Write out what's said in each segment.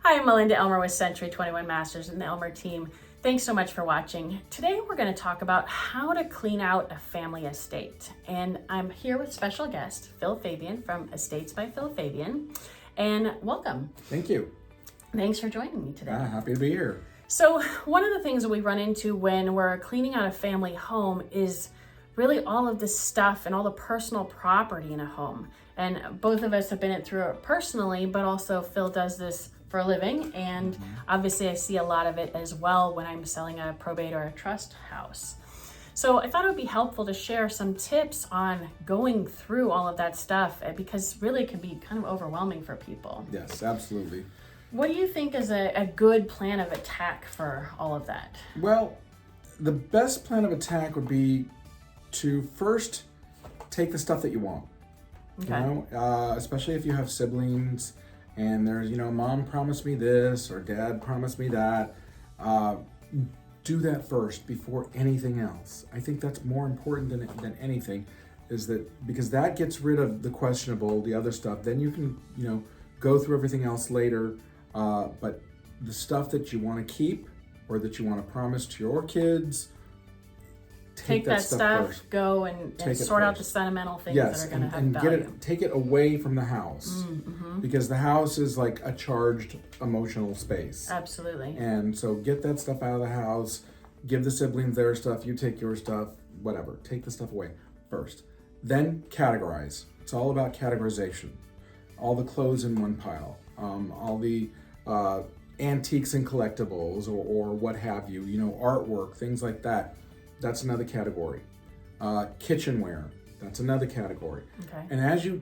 Hi, I'm Melinda Elmer with Century 21 Masters and the Elmer team. Thanks so much for watching. Today we're going to talk about how to clean out a family estate. And I'm here with special guest, Phil Fabian from Estates by Phil Fabian. And welcome. Thank you. Thanks for joining me today. Happy to be here. So one of the things that we run into when we're cleaning out a family home is really all of this stuff and all the personal property in a home. And both of us have been through it personally, but also Phil does this for a living. And obviously I see a lot of it as well when I'm selling a probate or a trust house. So I thought it would be helpful to share some tips on going through all of that stuff because really it can be kind of overwhelming for people. Yes, absolutely. What do you think is a good plan of attack for all of that? Well, the best plan of attack would be to first take the stuff that you want. Okay. Especially if you have siblings and there's, mom promised me this or dad promised me that. Do that first before anything else. I think that's more important than anything, is that because that gets rid of the questionable, the other stuff. Then you can, go through everything else later. But the stuff that you want to keep or that you want to promise to your kids, take that stuff first. Go and sort out the sentimental things that are going to have value. Take it away from the house, because the house is like a charged emotional space. Absolutely. And so get that stuff out of the house, give the siblings their stuff, you take your stuff, whatever. Take the stuff away first. Then categorize. It's all about categorization. All the clothes in one pile, all the antiques and collectibles or what have you, artwork, things like that. That's another category. Kitchenware, that's another category. Okay. And as you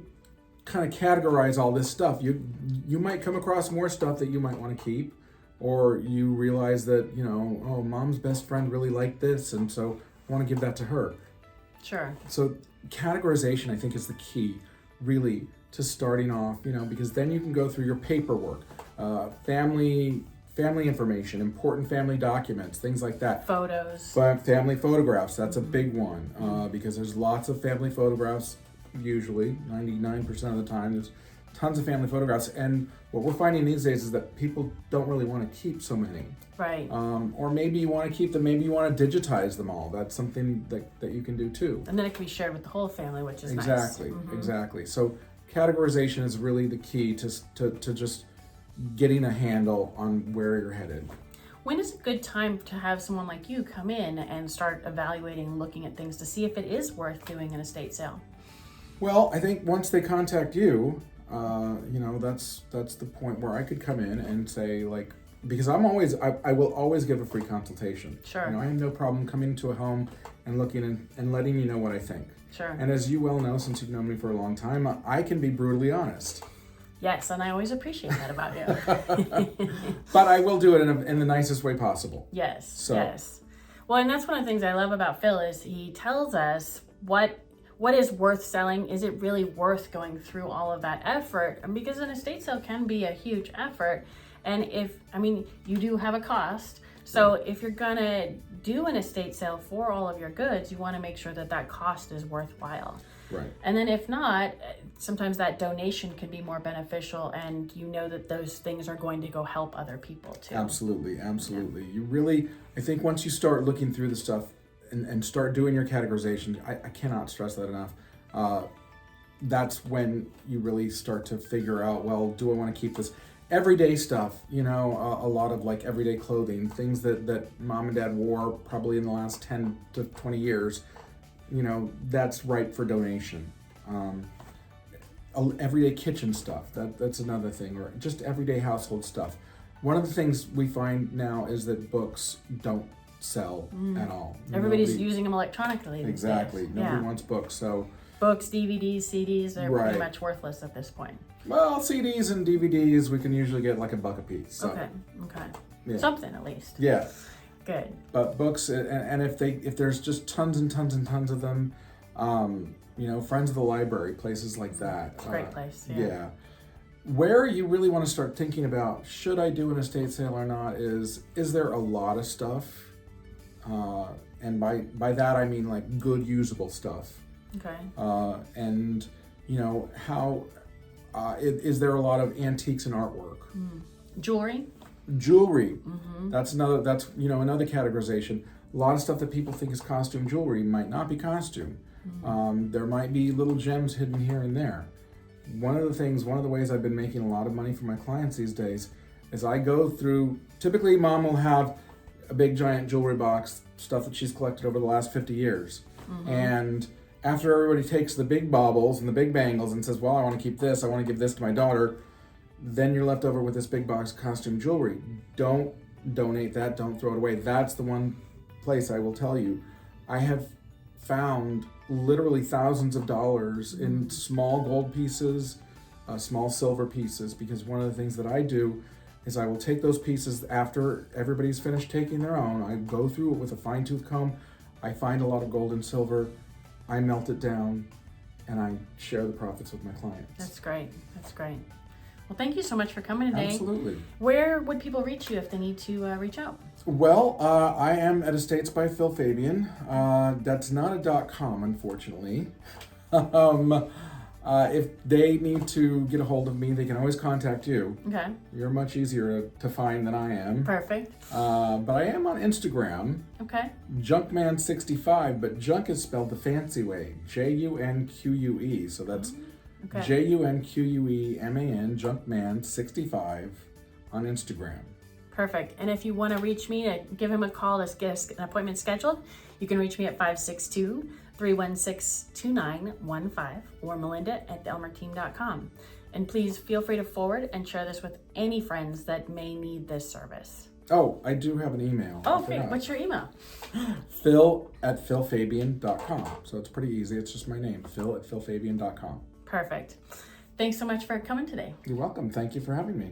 kind of categorize all this stuff, you might come across more stuff that you might want to keep, or you realize that, oh, mom's best friend really liked this, and so I want to give that to her. Sure. So categorization, I think, is the key, really, to starting off, because then you can go through your paperwork, family information, important family documents, things like that. Photos. Family photographs, that's a big one, because there's lots of family photographs, usually, 99% of the time, there's tons of family photographs. And what we're finding these days is that people don't really want to keep so many. Right. Or maybe you want to keep them, maybe you want to digitize them all. That's something that you can do too. And then it can be shared with the whole family, which is nice. Exactly. So categorization is really the key to just getting a handle on where you're headed. When is a good time to have someone like you come in and start evaluating, looking at things to see if it is worth doing an estate sale? Well, I think once they contact you, that's the point where I could come in and say, like, because I will always give a free consultation. Sure. I have no problem coming to a home and looking and letting you know what I think. Sure. And as you well know, since you've known me for a long time, I can be brutally honest. Yes, and I always appreciate that about you. But I will do it in the nicest way possible. Yes, yes. Well, and that's one of the things I love about Phil is he tells us what is worth selling. Is it really worth going through all of that effort? And because an estate sale can be a huge effort. And you do have a cost. So if you're gonna do an estate sale for all of your goods, you wanna make sure that cost is worthwhile. Right. And then if not, sometimes that donation can be more beneficial and that those things are going to go help other people too. Absolutely. Yeah. You really, I think once you start looking through the stuff and start doing your categorization, I cannot stress that enough. That's when you really start to figure out, well, do I want to keep this? Everyday stuff, a lot of like everyday clothing, things that mom and dad wore probably in the last 10 to 20 years, that's ripe for donation. Everyday kitchen stuff, that's another thing, or just everyday household stuff. One of the things we find now is that books don't sell at all. Everybody's using them electronically. Exactly. Nobody wants books, so. Books, DVDs, CDs, they're pretty much worthless at this point. Well, CDs and DVDs, we can usually get like $1 a piece. So. Okay. Yeah. Something at least. Yeah. Good. But books, and if there's just tons and tons and tons of them, Friends of the Library, places like that. It's a great place. Yeah. Where you really want to start thinking about, should I do an estate sale or not, is there a lot of stuff? And by that I mean like good usable stuff. Okay. And how is there a lot of antiques and artwork? Jewelry. Jewelry. That's another categorization. A lot of stuff that people think is costume jewelry might not be costume. There might be little gems hidden here and there. One of the ways I've been making a lot of money for my clients these days is I go through, typically mom will have a big giant jewelry box, stuff that she's collected over the last 50 years. And after everybody takes the big baubles and the big bangles and says, well, I want to keep this, I want to give this to my daughter, then you're left over with this big box of costume jewelry. Don't donate that, don't throw it away. That's the one place I will tell you, I have found literally thousands of dollars in small gold pieces, small silver pieces, because one of the things that I do is I will take those pieces after everybody's finished taking their own. I go through it with a fine-tooth comb. I find a lot of gold and silver. I melt it down, and I share the profits with my clients. That's great. That's great. Well, thank you so much for coming today. Absolutely. Where would people reach you if they need to reach out? Well, I am at Estates by Phil Fabian. That's not a .com, unfortunately. If they need to get a hold of me, they can always contact you. Okay. You're much easier to find than I am. Perfect. But I am on Instagram. Okay. Junkman65, but junk is spelled the fancy way. Junque. So that's Junqueman, Junkman65 on Instagram. Perfect. And if you want to reach me to give him a call to get an appointment scheduled, you can reach me at 562-316-2915 or Melinda at theelmerteam.com. And please feel free to forward and share this with any friends that may need this service. Oh, I do have an email. Oh, okay. What's your email? Phil@philfabian.com. So it's pretty easy. It's just my name, Phil@philfabian.com. Perfect. Thanks so much for coming today. You're welcome. Thank you for having me.